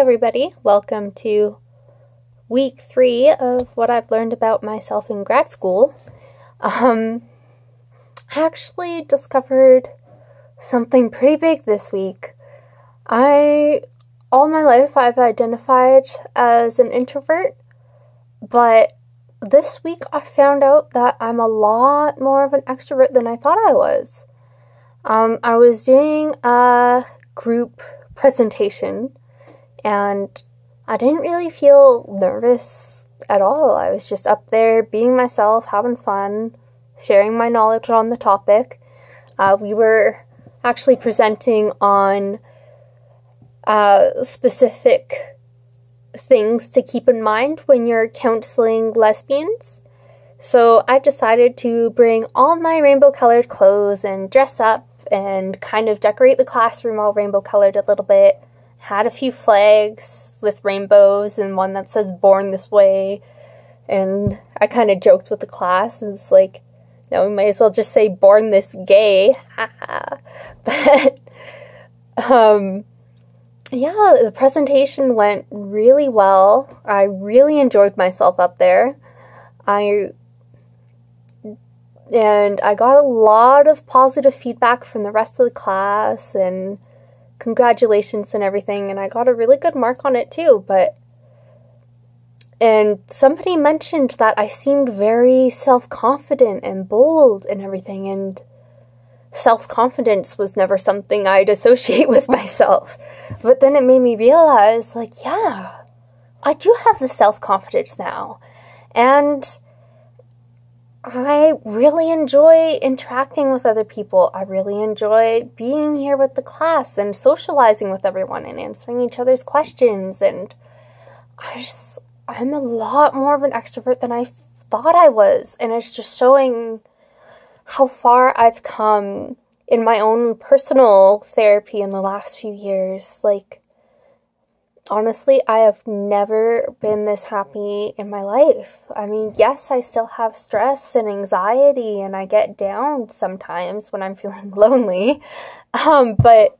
everybody, welcome to week 3 of what I've learned about myself in grad school. I actually discovered something pretty big this week. All my life I've identified as an introvert, but this week I found out that I'm a lot more of an extrovert than I thought I was. I was doing a group presentation and I didn't really feel nervous at all. I was just up there being myself, having fun, sharing my knowledge on the topic. We were actually presenting on specific things to keep in mind when you're counseling lesbians. So I decided to bring all my rainbow colored clothes and dress up and kind of decorate the classroom all rainbow colored a little bit. Had a few flags with rainbows and one that says "Born This Way," and I kind of joked with the class, and it's like, we might as well just say "Born This Gay." But yeah, the presentation went really well. I really enjoyed myself up there. And I got a lot of positive feedback from the rest of the class, and congratulations and everything, and I got a really good mark on it too. And somebody mentioned that I seemed very self-confident and bold and everything, and self-confidence was never something I'd associate with myself. But then it made me realize, like, yeah, I do have the self-confidence now, and I really enjoy interacting with other people. I really enjoy being here with the class and socializing with everyone and answering each other's questions. And I'm a lot more of an extrovert than I thought I was. And it's just showing how far I've come in my own personal therapy in the last few years. Like, honestly, I have never been this happy in my life. I mean, yes, I still have stress and anxiety, and I get down sometimes when I'm feeling lonely. But,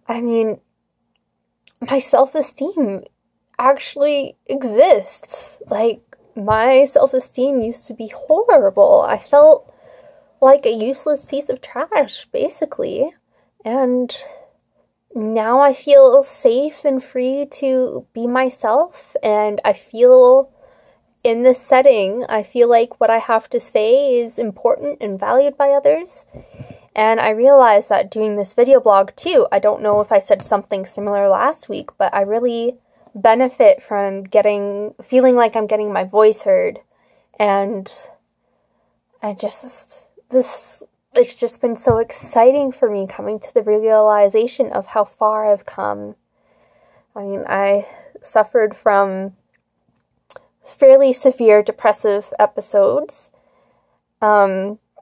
I mean, my self-esteem actually exists. Like, my self-esteem used to be horrible. I felt like a useless piece of trash, basically. And now I feel safe and free to be myself, and I feel in this setting, I feel like what I have to say is important and valued by others. And I realized that doing this video blog too, I don't know if I said something similar last week, but I really benefit from feeling like I'm getting my voice heard. And it's just been so exciting for me coming to the realization of how far I've come. I mean, I suffered from fairly severe depressive episodes.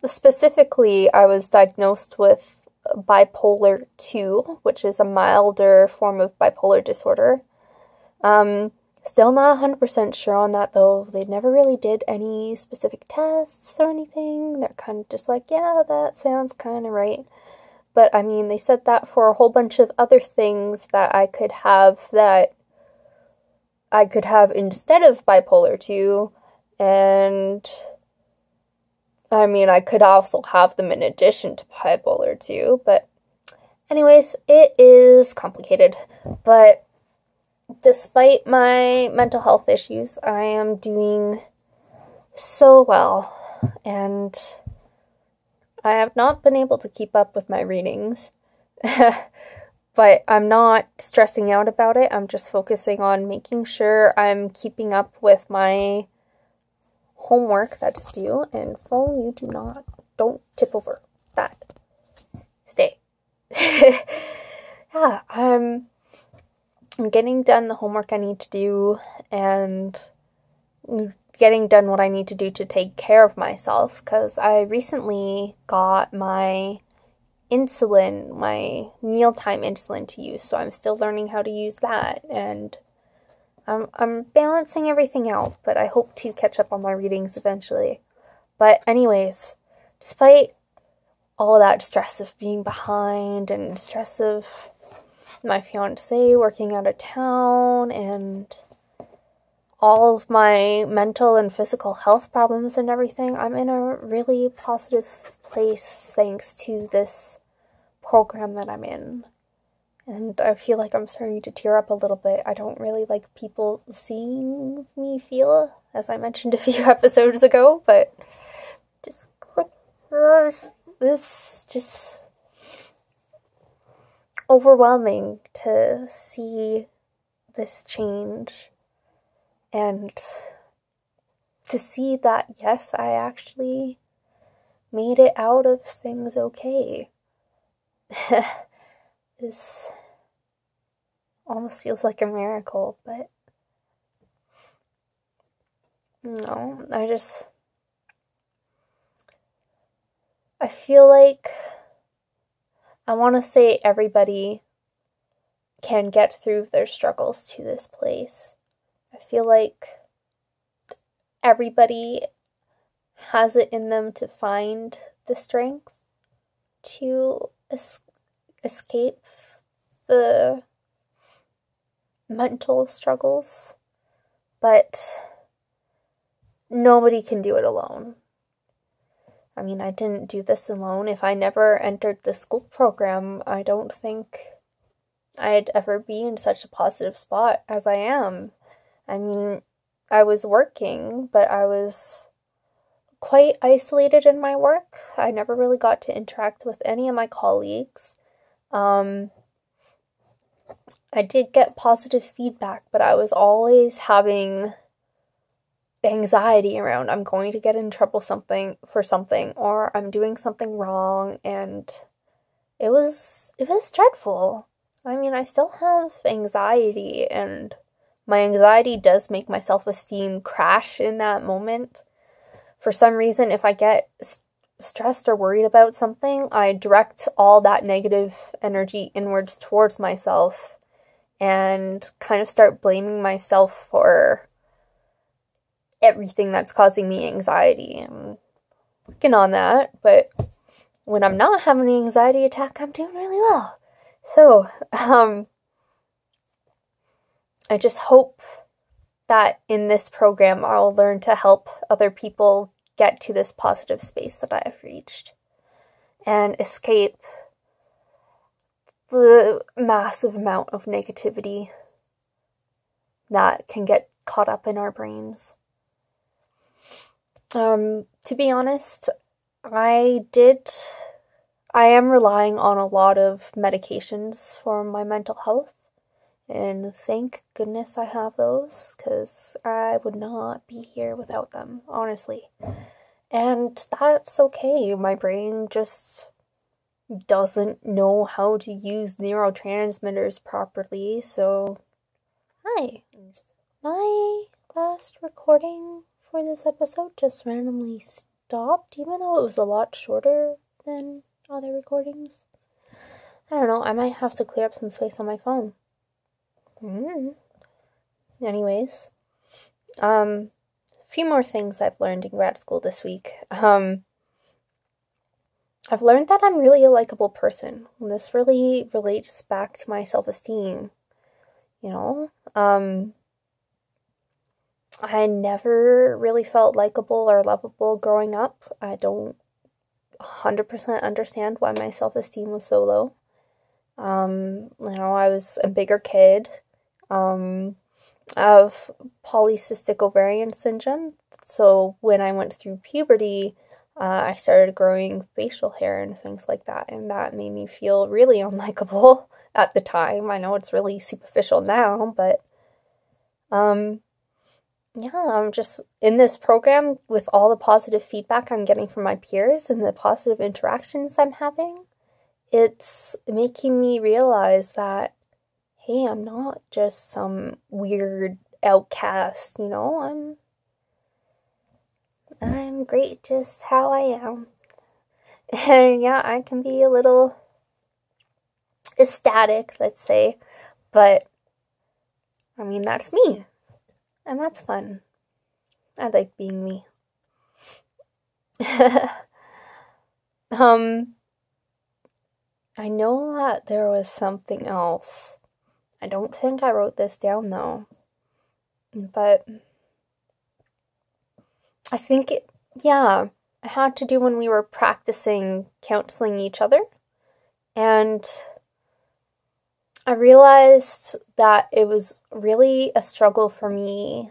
Specifically, I was diagnosed with bipolar 2, which is a milder form of bipolar disorder. Still not 100% sure on that, though. They never really did any specific tests or anything. They're kind of just like, yeah, that sounds kind of right. But, I mean, they said that for a whole bunch of other things that I could have instead of bipolar 2. And, I mean, I could also have them in addition to bipolar 2. But, anyways, it is complicated. But despite my mental health issues, I am doing so well, and I have not been able to keep up with my readings, but I'm not stressing out about it. I'm just focusing on making sure I'm keeping up with my homework that's due. And phone, you don't tip over that. Stay. Yeah, I'm getting done the homework I need to do, and getting done what I need to do to take care of myself, because I recently got my insulin, my mealtime insulin to use, so I'm still learning how to use that, and I'm balancing everything out, but I hope to catch up on my readings eventually. But anyways, despite all that stress of being behind and stress of my fiance working out of town and all of my mental and physical health problems and everything, I'm in a really positive place thanks to this program that I'm in. And I feel like I'm starting to tear up a little bit. I don't really like people seeing me feel, as I mentioned a few episodes ago, but just this just overwhelming to see this change and to see that, yes, I actually made it out of things okay. This almost feels like a miracle, but no, I feel like I want to say everybody can get through their struggles to this place. I feel like everybody has it in them to find the strength to escape the mental struggles, but nobody can do it alone. I mean, I didn't do this alone. If I never entered the school program, I don't think I'd ever be in such a positive spot as I am. I mean, I was working, but I was quite isolated in my work. I never really got to interact with any of my colleagues. I did get positive feedback, but I was always having anxiety around I'm going to get in trouble for something, or I'm doing something wrong, and it was dreadful. I mean, I still have anxiety, and my anxiety does make my self-esteem crash in that moment. For some reason, if I get stressed or worried about something, I direct all that negative energy inwards towards myself and kind of start blaming myself for everything that's causing me anxiety. I'm working on that, but when I'm not having an anxiety attack, I'm doing really well. So, I just hope that in this program I'll learn to help other people get to this positive space that I have reached and escape the massive amount of negativity that can get caught up in our brains. To be honest, I am relying on a lot of medications for my mental health, and thank goodness I have those, because I would not be here without them, honestly. And that's okay. My brain just doesn't know how to use neurotransmitters properly, so hi. My last recording for this episode just randomly stopped, even though it was a lot shorter than other recordings. I don't know, I might have to clear up some space on my phone. Anyways, a few more things I've learned in grad school this week. I've learned that I'm really a likable person. And this really relates back to my self-esteem. You know, I never really felt likable or lovable growing up. I don't 100% understand why my self-esteem was so low. You know, I was a bigger kid, of polycystic ovarian syndrome. So when I went through puberty, I started growing facial hair and things like that, and that made me feel really unlikable at the time. I know it's really superficial now, but yeah, I'm just in this program with all the positive feedback I'm getting from my peers and the positive interactions I'm having. It's making me realize that, hey, I'm not just some weird outcast, you know, I'm great just how I am. And yeah, I can be a little ecstatic, let's say, but I mean, that's me, and that's fun. I like being me. I know that there was something else. I don't think I wrote this down though. But I think it had to do when we were practicing counseling each other. And I realized that it was really a struggle for me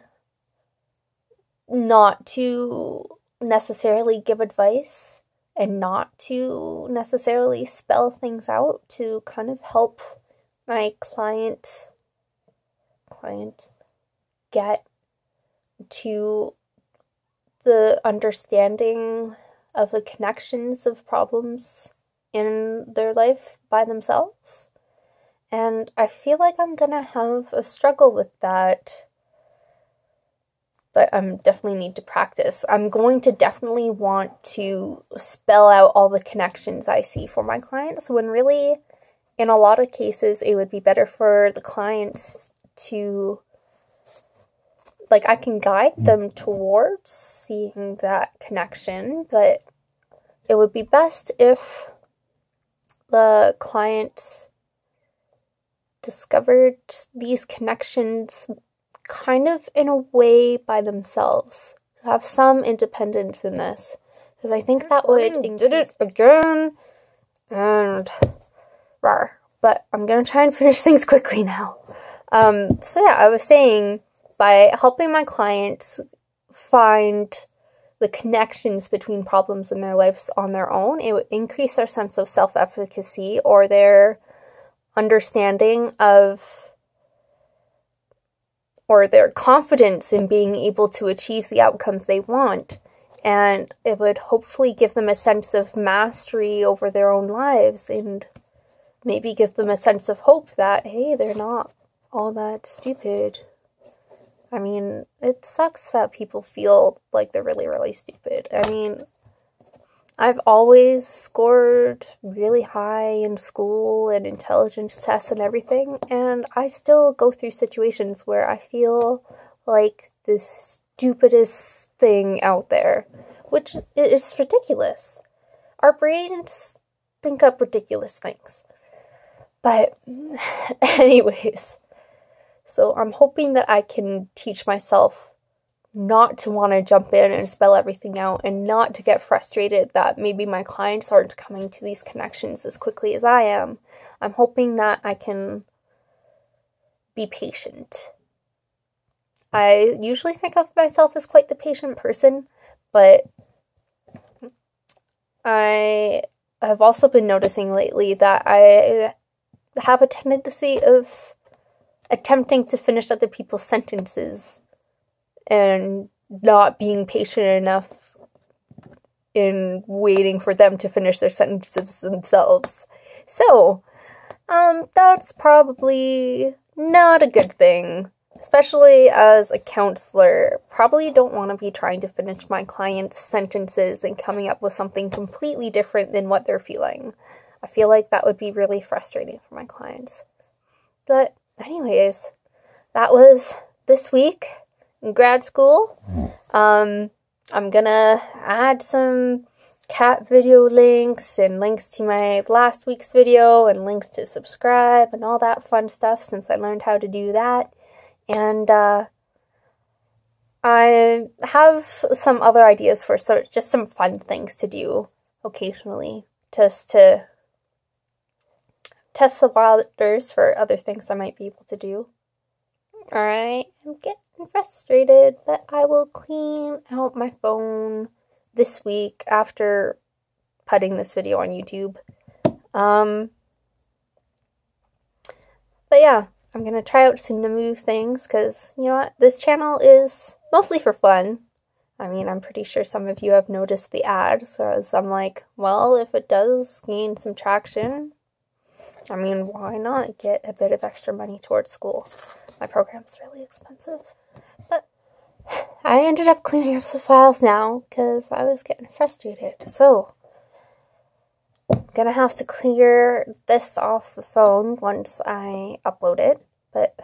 not to necessarily give advice and not to necessarily spell things out to kind of help my client get to the understanding of the connections of problems in their life by themselves. And I feel like I'm gonna have a struggle with that, but I definitely need to practice. I'm going to definitely want to spell out all the connections I see for my clients, when really, in a lot of cases, it would be better for the clients to, like, I can guide them towards seeing that connection, but it would be best if the clients discovered these connections kind of in a way by themselves. Have some independence in this, because I think that would did it again, and but I'm gonna try and finish things quickly now. So yeah, I was saying, by helping my clients find the connections between problems in their lives on their own, it would increase their sense of self-efficacy, or their understanding of, or their confidence in being able to achieve the outcomes they want. And it would hopefully give them a sense of mastery over their own lives, and maybe give them a sense of hope that, hey, they're not all that stupid. I mean, it sucks that people feel like they're really, really stupid. I mean, I've always scored really high in school and intelligence tests and everything, and I still go through situations where I feel like the stupidest thing out there, which is ridiculous. Our brains think up ridiculous things. But anyways, so I'm hoping that I can teach myself not to want to jump in and spell everything out, and not to get frustrated that maybe my clients aren't coming to these connections as quickly as I am. I'm hoping that I can be patient. I usually think of myself as quite the patient person, but I have also been noticing lately that I have a tendency of attempting to finish other people's sentences and not being patient enough in waiting for them to finish their sentences themselves. So, that's probably not a good thing, especially as a counselor. Probably don't want to be trying to finish my clients' sentences and coming up with something completely different than what they're feeling. I feel like that would be really frustrating for my clients. But anyways, that was this week in grad school. I'm gonna add some cat video links and links to my last week's video and links to subscribe and all that fun stuff, since I learned how to do that. And I have some other ideas for just some fun things to do occasionally, just to test the waters for other things I might be able to do. Alright, I'm getting frustrated, but I will clean out my phone this week after putting this video on YouTube. But yeah, I'm gonna try out some new things, because, you know what, this channel is mostly for fun. I mean, I'm pretty sure some of you have noticed the ads, as I'm like, well, if it does gain some traction, I mean, why not get a bit of extra money towards school? My program's really expensive. But I ended up clearing up some files now, because I was getting frustrated. So, I'm gonna have to clear this off the phone once I upload it. But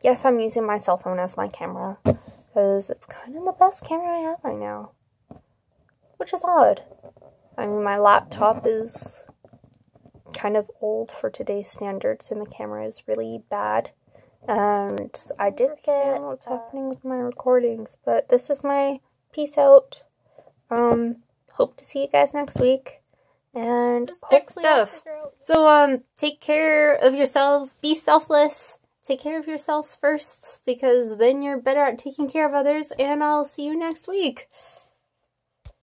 yes, I'm using my cell phone as my camera, because it's kind of the best camera I have right now. Which is odd. I mean, my laptop is kind of old for today's standards, and the camera is really bad. And I did get what's happening with my recordings, but this is my peace out. Hope to see you guys next week. And hope stuff. So, take care of yourselves. Be selfless. Take care of yourselves first, because then you're better at taking care of others, and I'll see you next week.